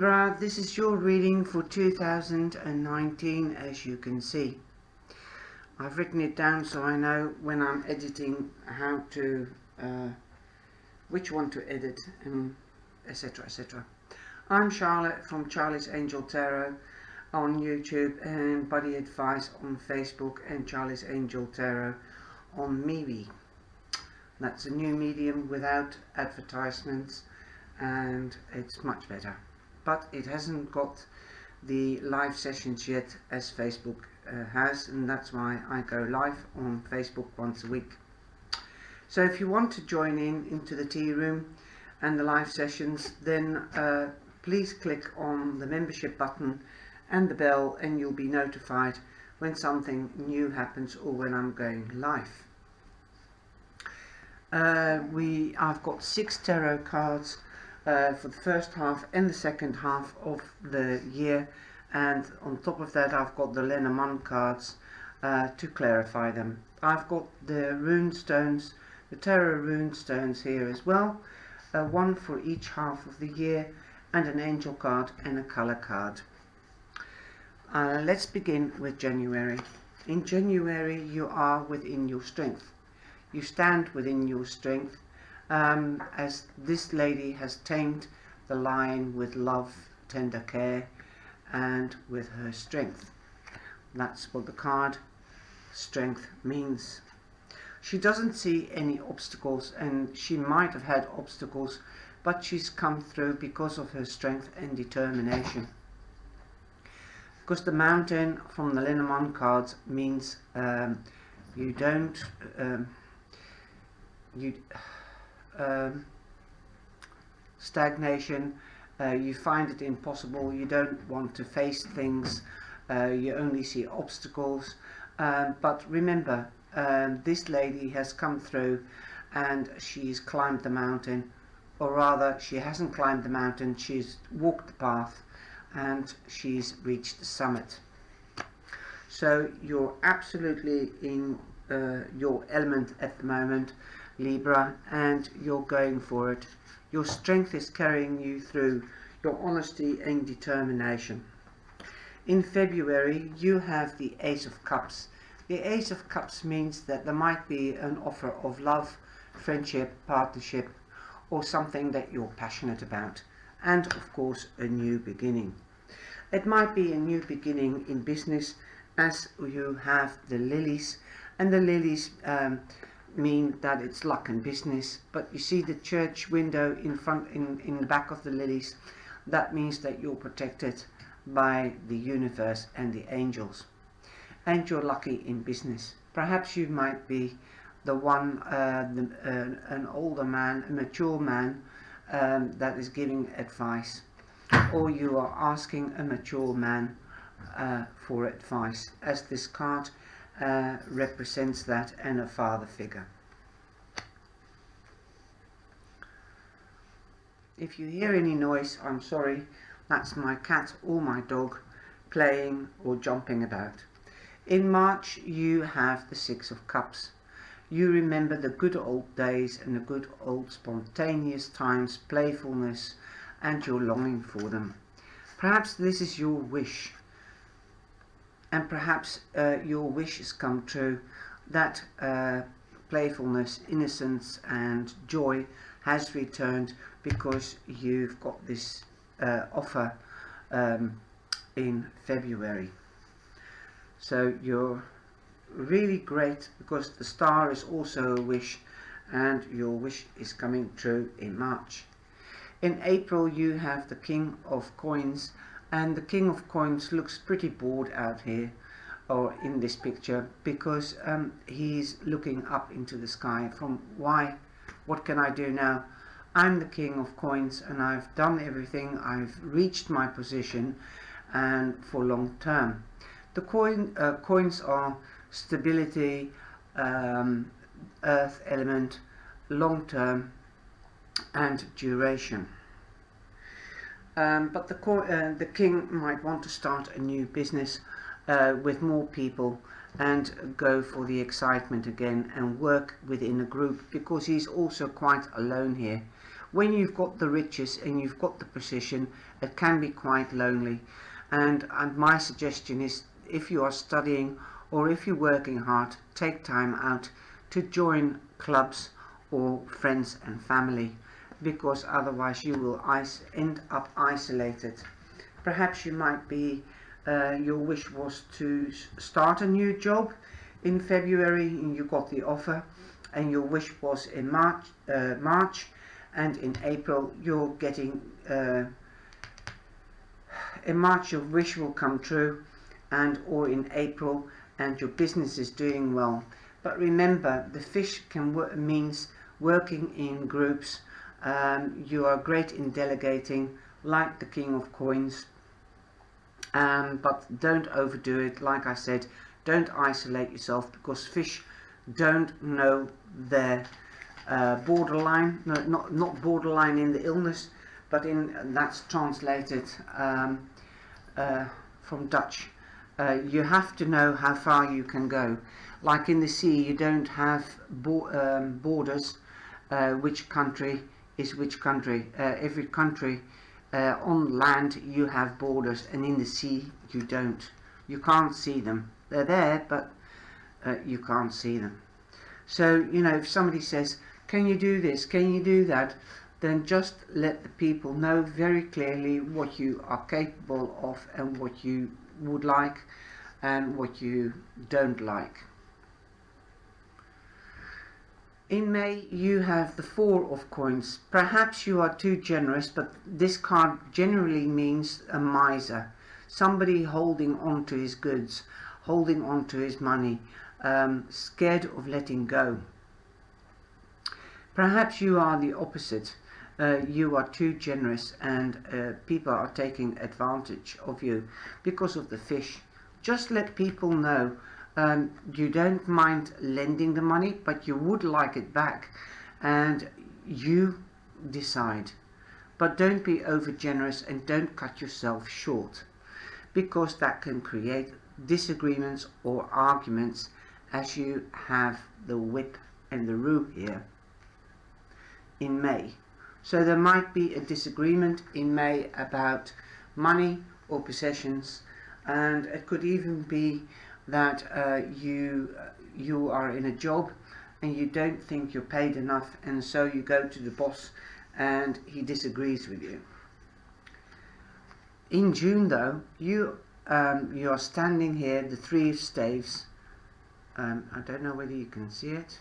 Libra, this is your reading for 2019, as you can see. I've written it down so I know when I'm editing how to, which one to edit, etc, etc. I'm Charlotte from Charlie's Angel Tarot on YouTube and Body Advice on Facebook and Charlie's Angel Tarot on Mewe. That's a new medium without advertisements and it's much better. But it hasn't got the live sessions yet as Facebook has, and that's why I go live on Facebook once a week. So if you want to join into the tea room and the live sessions, then please click on the membership button and the bell and you'll be notified when something new happens or when I'm going live. I've got 6 tarot cards for the first half and the second half of the year, and on top of that I've got the Lenormand cards to clarify them. I've got the rune stones, the tarot rune stones here as well, one for each half of the year, and an angel card and a color card. Let's begin with January. In January you are within your strength. You stand within your strength, as this lady has tamed the lion with love, tender care, and with her strength. That's what the card strength means. She doesn't see any obstacles, and she might have had obstacles, but she's come through because of her strength and determination. Because the mountain from the Lenormand cards means you don't stagnation, you find it impossible, you don't want to face things, you only see obstacles, but remember, this lady has come through and she's climbed the mountain, or rather she hasn't climbed the mountain, she's walked the path and she's reached the summit. So you're absolutely in your element at the moment, Libra, and you're going for it. Your strength is carrying you through, your honesty and determination. In February you have the Ace of Cups. The Ace of Cups means that there might be an offer of love, friendship, partnership, or something that you're passionate about, and of course a new beginning. It might be a new beginning in business, as you have the lilies, and the lilies mean that it's luck and business, but you see the church window in front, in the back of the lilies. That means that you're protected by the universe and the angels, and you're lucky in business. Perhaps you might be the one, an older man, a mature man, that is giving advice, or you are asking a mature man for advice, as this card represents that, and a father figure. If you hear any noise, I'm sorry, that's my cat or my dog playing or jumping about. In March you have the 6 of Cups. You remember the good old days and the good old spontaneous times, playfulness, and you're longing for them. Perhaps this is your wish, and perhaps your wish has come true, that playfulness, innocence and joy has returned because you've got this offer in February. So you're really great because the star is also a wish, and your wish is coming true in March. In April you have the King of Coins, and the King of Coins looks pretty bored out here, or in this picture, because he's looking up into the sky from, why, what can I do now? I'm the King of Coins and I've done everything, I've reached my position, and for long term. The coins are stability, earth element, long term and duration. But the king might want to start a new business with more people and go for the excitement again and work within a group, because he's also quite alone here. when you've got the riches and you've got the position, it can be quite lonely. And my suggestion is, if you are studying or if you're working hard, take time out to join clubs or friends and family, because otherwise you will end up isolated. Perhaps you might be, your wish was to start a new job in February and you got the offer, and your wish was in March, and in April you're getting, in March your wish will come true, and or in April, and your business is doing well. But remember, the fish means working in groups. You are great in delegating, like the King of Coins, but don't overdo it. Like I said, don't isolate yourself, because fish don't know their borderline. No, not borderline in the illness, but that's translated from Dutch. You have to know how far you can go. Like in the sea, you don't have borders. Which country is which country? Every country, on land you have borders, and in the sea you don't. You can't see them. They're there, but you can't see them. So, you know, if somebody says, can you do this, can you do that, then just let the people know very clearly what you are capable of and what you would like and what you don't like. In May you have the Four of Coins. Perhaps you are too generous, but this card generally means a miser. Somebody holding on to his goods, holding on to his money, scared of letting go. Perhaps you are the opposite. You are too generous, and people are taking advantage of you because of the fish. Just let people know you don't mind lending the money, but you would like it back, and you decide. But don't be over generous and don't cut yourself short, because that can create disagreements or arguments, as you have the whip and the rue here in May. So there might be a disagreement in May about money or possessions, and it could even be that you are in a job and you don't think you're paid enough, and so you go to the boss and he disagrees with you. In June though, you are standing here, the Three of Staves. I don't know whether you can see it.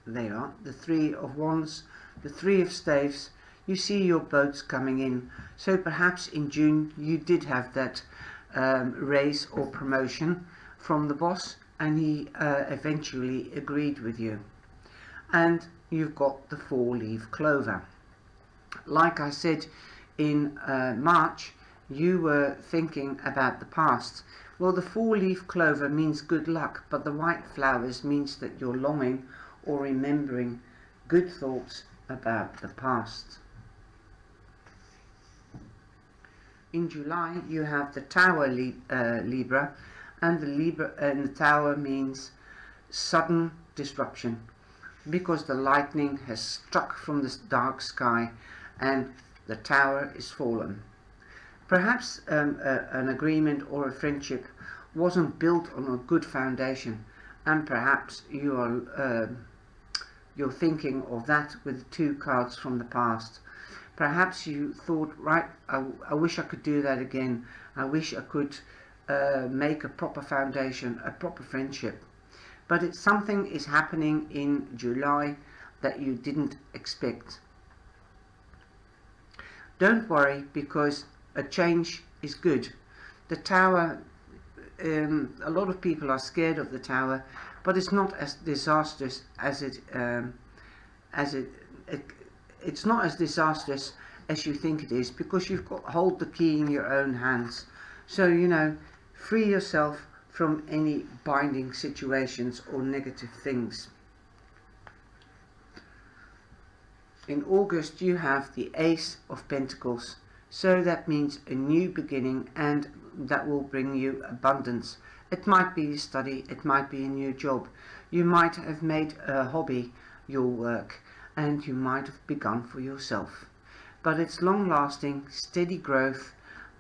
They are the Three of Wands, the Three of Staves. You see your boats coming in, so perhaps in June you did have that raise or promotion from the boss, and he eventually agreed with you. And you've got the Four-leaf Clover. Like I said, in March you were thinking about the past. Well, the Four-leaf Clover means good luck, but the white flowers means that you're longing or remembering good thoughts about the past. In July you have the Tower, Libra, and the Tower means sudden disruption, because the lightning has struck from the dark sky and the Tower is fallen. Perhaps an agreement or a friendship wasn't built on a good foundation, and perhaps you're thinking of that with the two cards from the past. Perhaps you thought, right, I wish I could do that again. I wish I could make a proper foundation, a proper friendship. But it's something is happening in July that you didn't expect. Don't worry, because a change is good. The Tower, a lot of people are scared of the Tower, but it's not as disastrous as it's not as disastrous as you think it is, because you've got hold the key in your own hands. So, you know, free yourself from any binding situations or negative things. In August you have the Ace of Pentacles, so that means a new beginning, and that will bring you abundance. It might be a study, it might be a new job. You might have made a hobby your work, and you might have begun for yourself. But it's long lasting, steady growth,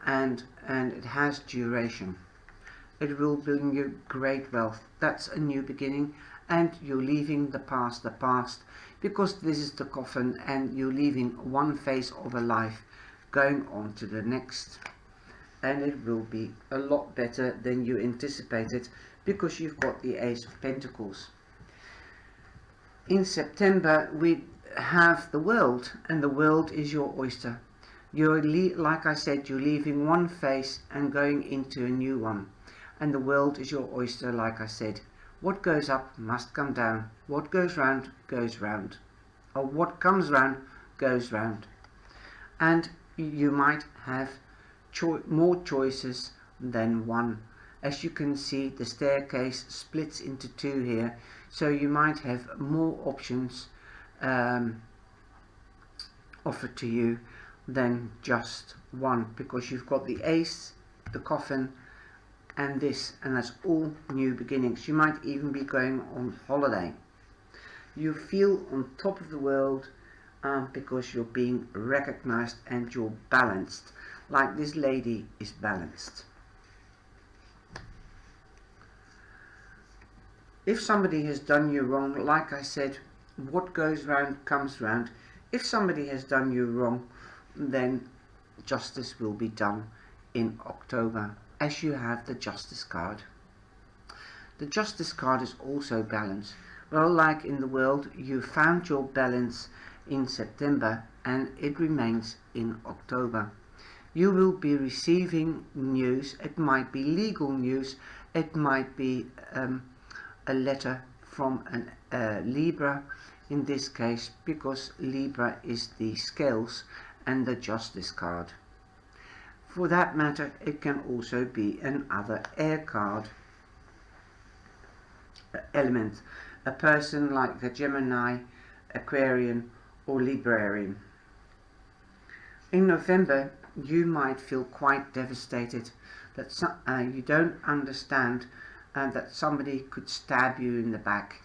and it has duration. It will bring you great wealth. That's a new beginning, and you're leaving the past, because this is the coffin, and you're leaving one phase of a life, going on to the next. And it will be a lot better than you anticipated, because you've got the Ace of Pentacles. In September we have the World, and the World is your oyster. Like I said, you're leaving one phase and going into a new one. And the World is your oyster, like I said. What goes up must come down. What goes round goes round. Or what comes round goes round. And you might have more choices than one. As you can see, the staircase splits into two here, so you might have more options offered to you than just one, because you've got the Ace, the coffin, and this, and that's all new beginnings. You might even be going on holiday. You feel on top of the world because you're being recognized and you're balanced, like this lady is balanced. If somebody has done you wrong, like I said, what goes round comes round. If somebody has done you wrong, then justice will be done in October, as you have the Justice card. The Justice card is also balance. Well, like in the World, you found your balance in September, and it remains in October. You will be receiving news. It might be legal news. It might be a letter from a Libra in this case, because Libra is the scales and the Justice card. For that matter, it can also be another air card element, a person like a Gemini, Aquarian or Librarian. In November, you might feel quite devastated that you don't understand that somebody could stab you in the back,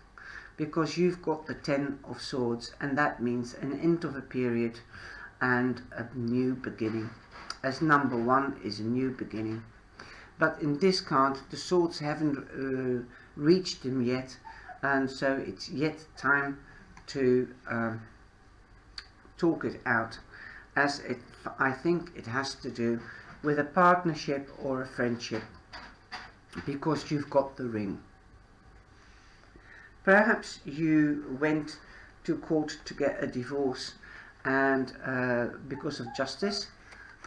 because you've got the 10 of Swords, and that means an end of a period and a new beginning, as number 1 is a new beginning. But in this card, the Swords haven't reached him yet, and so it's yet time to talk it out, as I think it has to do with a partnership or a friendship, because you've got the Ring. Perhaps you went to court to get a divorce, and because of justice,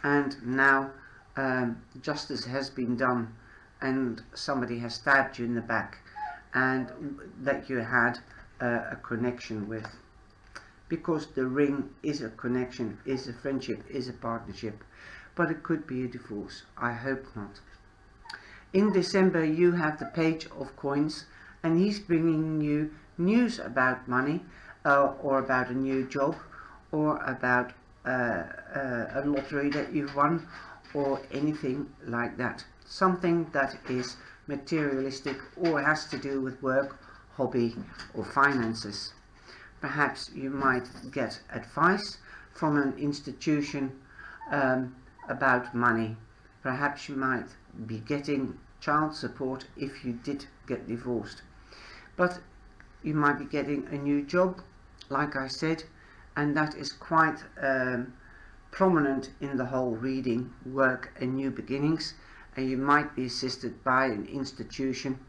and now justice has been done, and somebody has stabbed you in the back, and that you had a connection with, because the Ring is a connection, is a friendship, is a partnership, but it could be a divorce. I hope not. In December you have the Page of Coins, and he's bringing you news about money, or about a new job, or about a lottery that you've won, or anything like that. Something that is materialistic or has to do with work, hobby or finances. Perhaps you might get advice from an institution about money. Perhaps you might be getting child support if you did get divorced. But you might be getting a new job, like I said, and that is quite prominent in the whole reading, work and new beginnings. And you might be assisted by an institution,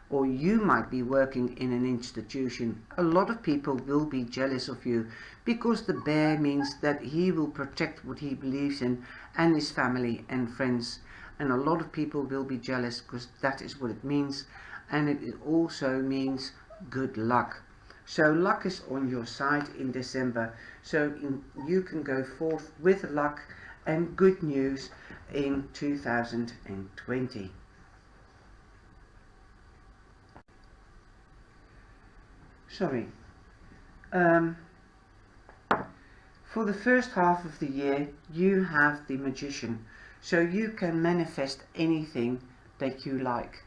or you might be working in an institution. A lot of people will be jealous of you, because the bear means that he will protect what he believes in and his family and friends. And a lot of people will be jealous, because that is what it means, and it also means good luck. So luck is on your side in December, so you can go forth with luck and good news in 2020. For the first half of the year you have the Magician, so you can manifest anything that you like.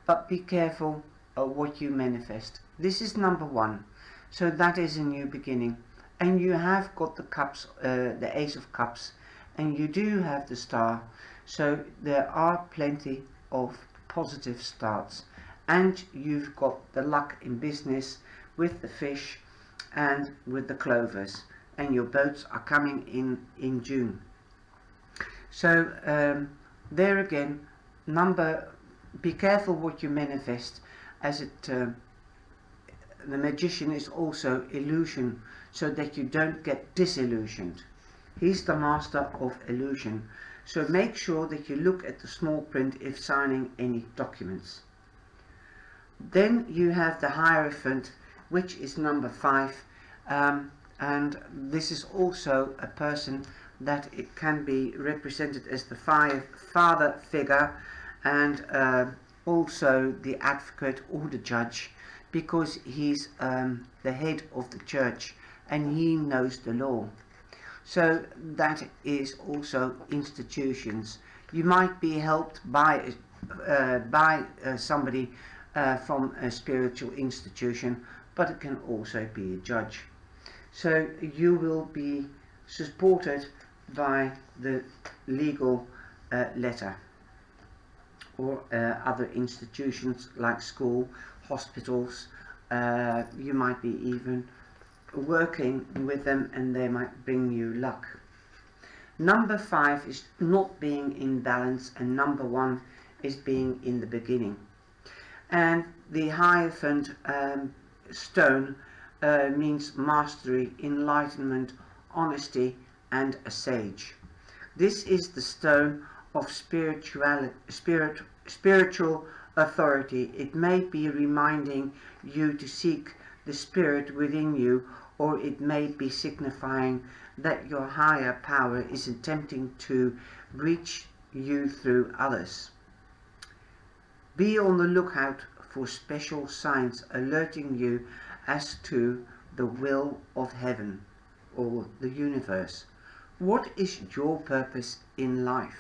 But be careful what you manifest. This is number 1. So that is a new beginning. And you have got the cups, the Ace of Cups, and you do have the Star. So there are plenty of positive starts. And you've got the luck in business with the fish and with the clovers. And your boats are coming in June. So there again, be careful what you manifest, as the magician is also illusion, so that you don't get disillusioned. He's the master of illusion. So make sure that you look at the small print if signing any documents. Then you have the Hierophant, which is number 5, and this is also a person that it can be represented as the father figure, and also the advocate or the judge, because he's the head of the church and he knows the law. So that is also institutions. You might be helped by somebody from a spiritual institution, but it can also be a judge. So you will be supported by the legal letter, or other institutions like school, hospitals. You might be even working with them and they might bring you luck. Number 5 is not being in balance, and number 1 is being in the beginning. And the Hierophant stone means mastery, enlightenment, honesty, and a sage. This is the stone of spiritual authority. It may be reminding you to seek the spirit within you, or it may be signifying that your higher power is attempting to reach you through others. Be on the lookout for special signs alerting you as to the will of heaven or the universe. What is your purpose in life?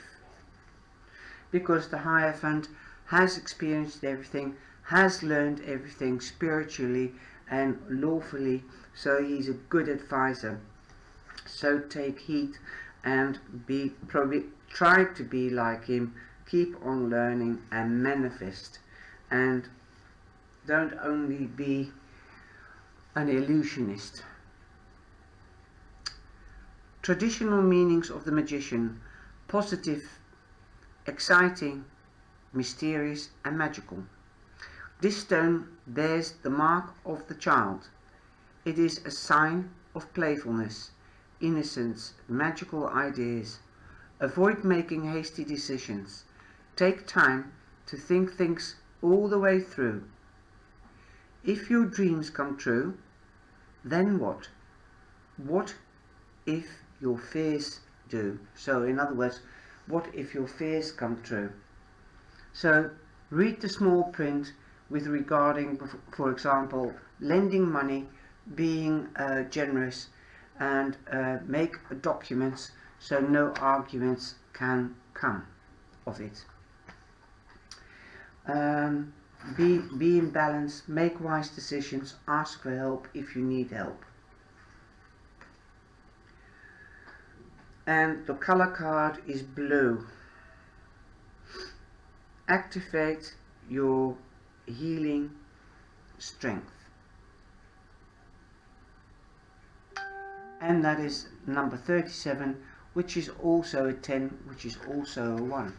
Because the Hierophant has experienced everything, has learned everything spiritually and lawfully, so he's a good advisor. So take heed and try to be like him. Keep on learning and manifest, and don't only be an illusionist. Traditional meanings of the magician: positive, exciting, mysterious and magical. This stone bears the mark of the child. It is a sign of playfulness, innocence, magical ideas. Avoid making hasty decisions. Take time to think things all the way through. If your dreams come true, then what? What if your fears do? So in other words, what if your fears come true? So read the small print with regarding, for example, lending money, being generous, and make documents so no arguments can come of it. Be in balance, make wise decisions, ask for help if you need help. And the color card is blue. Activate your healing strength. And that is number 37, which is also a 10, which is also a 1.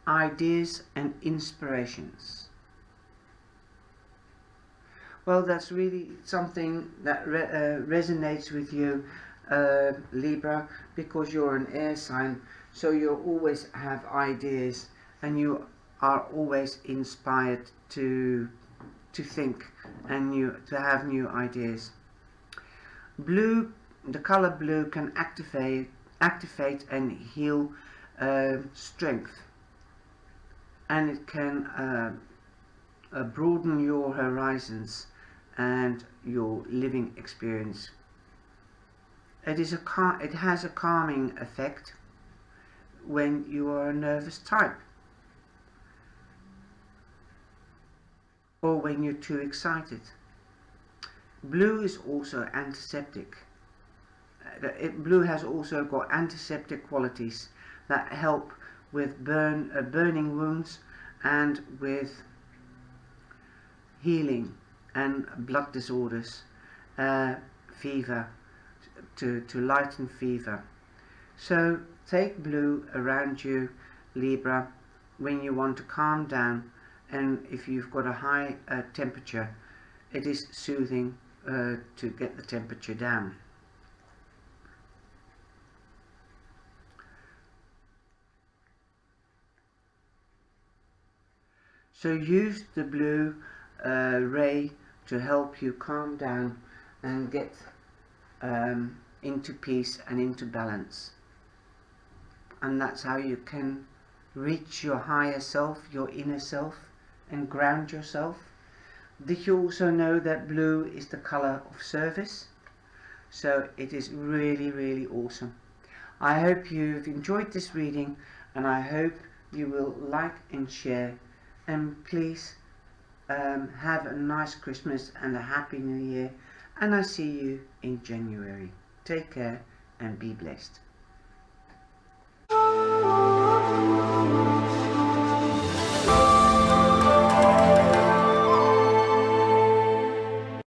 Ideas and inspirations. Well, that's really something that resonates with you, Libra, because you're an air sign, so you always have ideas and you are always inspired to think and to have new ideas. Blue, the color blue can activate and heal strength, and it can broaden your horizons and your living experience. It has a calming effect when you are a nervous type. or when you're too excited. Blue is also antiseptic. Blue has also got antiseptic qualities that help with burning wounds and with healing and blood disorders, fever, to lighten fever. So take blue around you, Libra, when you want to calm down, and if you've got a high temperature, it is soothing to get the temperature down. So use the blue ray to help you calm down and get into peace and into balance. And that's how you can reach your higher self, your inner self, and ground yourself. Did you also know that blue is the color of service? So it is really, really awesome. I hope you've enjoyed this reading, and I hope you will like and share. And please have a nice Christmas and a happy New Year. And I see you in January. Take care and be blessed.